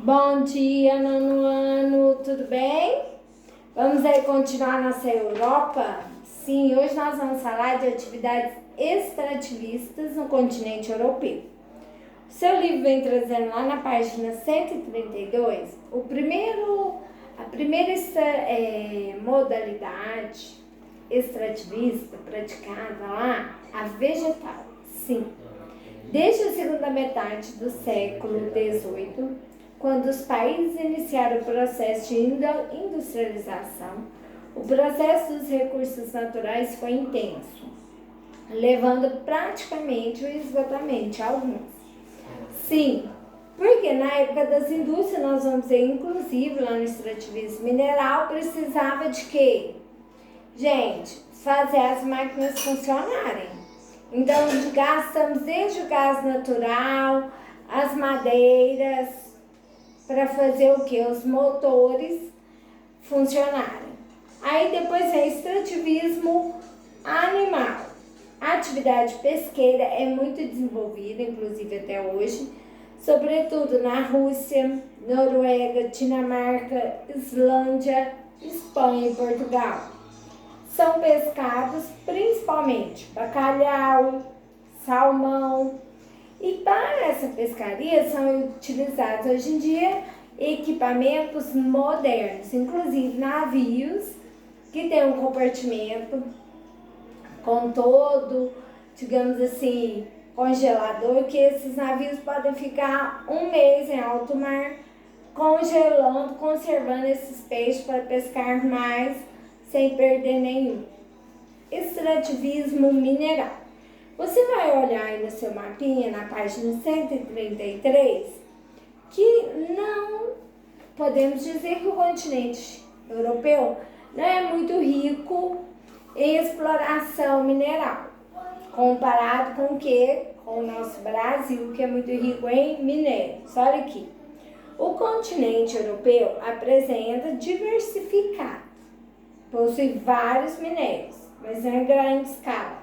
Bom dia, nono ano, tudo bem? Vamos aí continuar nossa Europa? Sim, hoje nós vamos falar de atividades extrativistas no continente europeu. O seu livro vem trazendo lá na página 132 a primeira modalidade extrativista praticada lá, a vegetal. Sim, desde a segunda metade do século XVIII, quando os países iniciaram o processo de industrialização, o processo dos recursos naturais foi intenso, levando praticamente o esgotamento de alguns. Sim, porque na época das indústrias, nós vamos ver, inclusive lá no extrativismo mineral, precisava de quê? Gente, fazer as máquinas funcionarem. Então, gastamos desde o gás natural, as madeiras, para fazer o que? Os motores funcionarem. Aí depois vem extrativismo animal. A atividade pesqueira é muito desenvolvida, inclusive até hoje, sobretudo na Rússia, Noruega, Dinamarca, Islândia, Espanha e Portugal. São pescados principalmente bacalhau, salmão, e para essa pescaria são utilizados hoje em dia equipamentos modernos, inclusive navios que têm um compartimento com todo, digamos assim, congelador, que esses navios podem ficar um mês em alto mar, congelando, conservando esses peixes para pescar mais, sem perder nenhum. Extrativismo mineral. Você vai olhar aí no seu mapinha, na página 133, que não podemos dizer que o continente europeu não é muito rico em exploração mineral, comparado com o que? Com o nosso Brasil, que é muito rico em minérios. Olha aqui, o continente europeu apresenta diversificado, possui vários minérios, mas não em grande escala.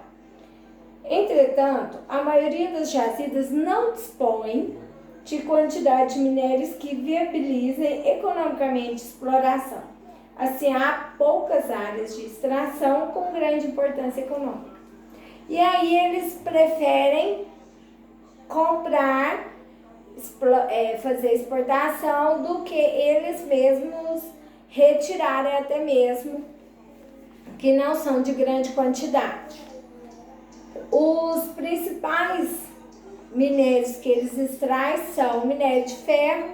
Entretanto, a maioria das jazidas não dispõe de quantidade de minérios que viabilizem economicamente exploração. Assim, há poucas áreas de extração com grande importância econômica. E aí eles preferem comprar, fazer exportação, do que eles mesmos retirarem, até mesmo que não são de grande quantidade. Os principais minérios que eles extraem são o minério de ferro,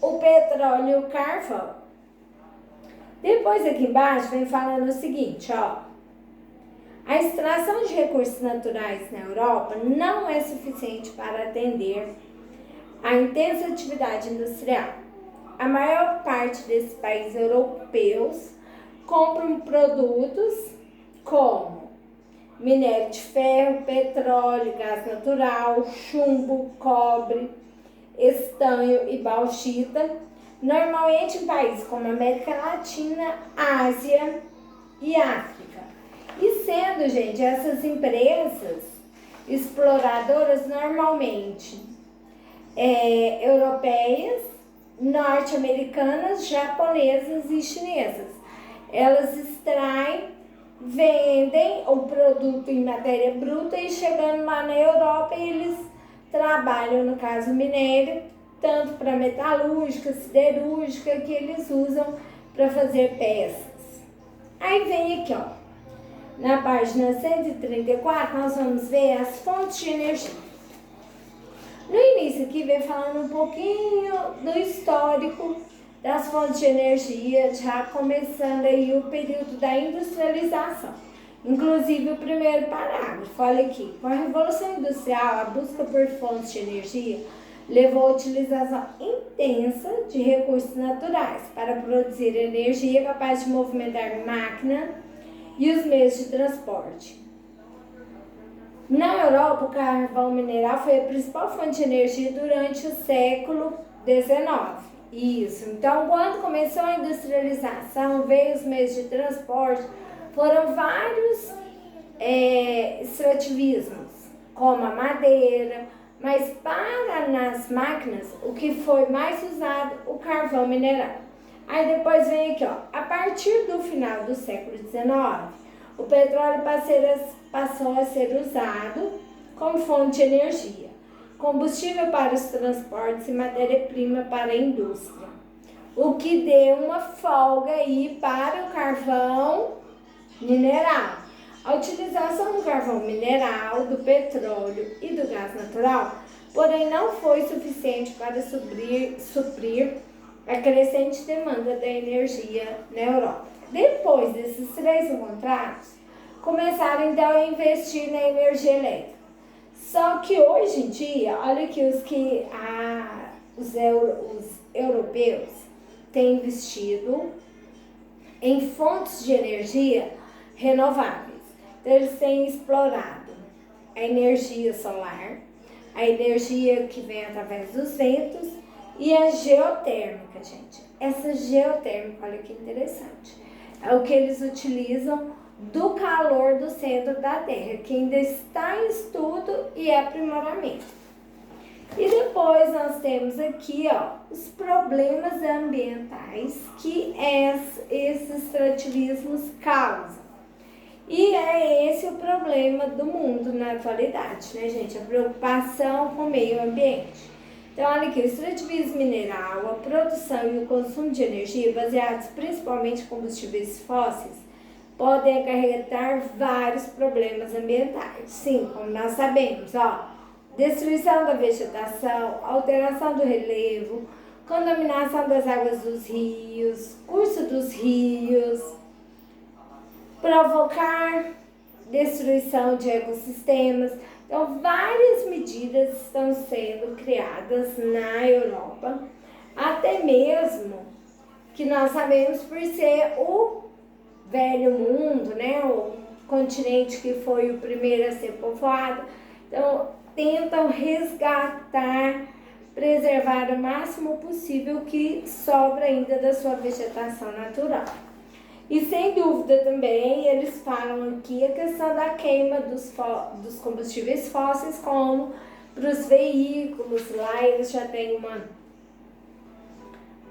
o petróleo e o carvão. Depois aqui embaixo vem falando o seguinte, ó. A extração de recursos naturais na Europa não é suficiente para atender a intensa atividade industrial. A maior parte desses países europeus compram produtos como minério de ferro, petróleo, gás natural, chumbo, cobre, estanho e bauxita, normalmente em países como América Latina, Ásia e África. E sendo, gente, essas empresas exploradoras normalmente europeias, norte-americanas, japonesas e chinesas. Elas extraem, vendem o produto em matéria bruta e chegando lá na Europa eles trabalham, no caso minério, tanto para metalúrgica, siderúrgica, que eles usam para fazer peças. Aí vem aqui, ó, na página 134, nós vamos ver as fontes de energia. No início aqui vem falando um pouquinho do histórico das fontes de energia, já começando aí o período da industrialização. Inclusive o primeiro parágrafo, olha aqui, com a Revolução Industrial, a busca por fontes de energia levou à utilização intensa de recursos naturais para produzir energia capaz de movimentar máquina e os meios de transporte. Na Europa, o carvão mineral foi a principal fonte de energia durante o século XIX. Isso, então quando começou a industrialização, veio os meios de transporte, foram vários extrativismos, como a madeira, Mas para nas máquinas, o que foi mais usado? O carvão mineral. Aí depois vem aqui, ó, a partir do final do século XIX, o petróleo passou a ser usado como fonte de energia, combustível para os transportes e matéria-prima para a indústria, o que deu uma folga aí para o carvão mineral. A utilização do carvão mineral, do petróleo e do gás natural, porém não foi suficiente para suprir a crescente demanda da energia na Europa. Depois desses 3 contratos, começaram então a investir na energia elétrica. Só que hoje em dia, olha que os europeus têm investido em fontes de energia renováveis. Então, eles têm explorado a energia solar, a energia que vem através dos ventos e a geotérmica, gente. Essa geotérmica, olha que interessante, é o que eles utilizam do calor do centro da Terra, que ainda está em estudo e aprimoramento. E depois nós temos aqui, ó, os problemas ambientais que esses extrativismos causam. E é esse o problema do mundo na atualidade, né, gente? A preocupação com o meio ambiente. Então, olha aqui, o extrativismo mineral, a produção e o consumo de energia baseados principalmente em combustíveis fósseis podem acarretar vários problemas ambientais. Sim, como nós sabemos, ó, destruição da vegetação, alteração do relevo, contaminação das águas dos rios, curso dos rios, provocar destruição de ecossistemas. Então, várias medidas estão sendo criadas na Europa, até mesmo que nós sabemos por ser o velho mundo, né, o continente que foi o primeiro a ser povoado. Então, tentam resgatar, preservar o máximo possível o que sobra ainda da sua vegetação natural. E sem dúvida também eles falam aqui a questão da queima dos combustíveis fósseis, como para os veículos. Lá eles já têm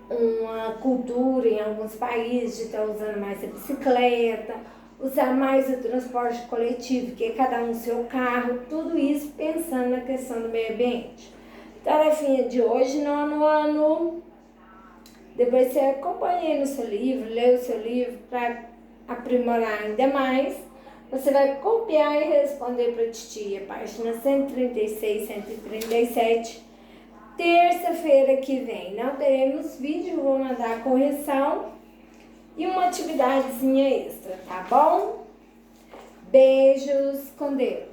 uma cultura em alguns países de estar usando mais a bicicleta, usar mais o transporte coletivo, que é cada um seu carro, tudo isso pensando na questão do meio ambiente. Tarefinha de hoje, nono ano. Depois você acompanha aí no seu livro, lê o seu livro para aprimorar ainda mais. Você vai copiar e responder para a titia, página 136, 137. Terça-feira que vem não teremos vídeo, vou mandar a correção e uma atividadezinha extra, tá bom? Beijos, com Deus.